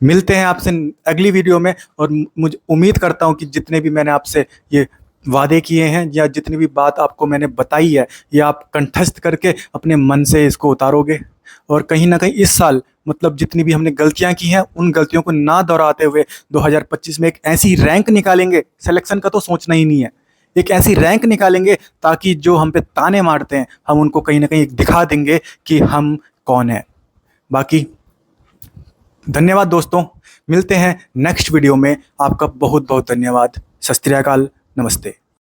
Speaker 1: मिलते हैं आपसे अगली वीडियो में, और मुझे उम्मीद करता हूँ कि जितने भी मैंने आपसे ये वादे किए हैं या जितनी भी बात आपको मैंने बताई है, ये आप कंठस्थ करके अपने मन से इसको उतारोगे, और कहीं ना कहीं इस साल मतलब जितनी भी हमने गलतियां की हैं उन गलतियों को ना दोहराते हुए 2025 में एक ऐसी रैंक निकालेंगे, सिलेक्शन का तो सोचना ही नहीं है, एक ऐसी रैंक निकालेंगे ताकि जो हम पे ताने मारते हैं हम उनको कहीं ना कहीं दिखा देंगे कि हम कौन है। बाकी धन्यवाद दोस्तों, मिलते हैं नेक्स्ट वीडियो में। आपका बहुत बहुत धन्यवाद। सत श्री अकाल, नमस्ते।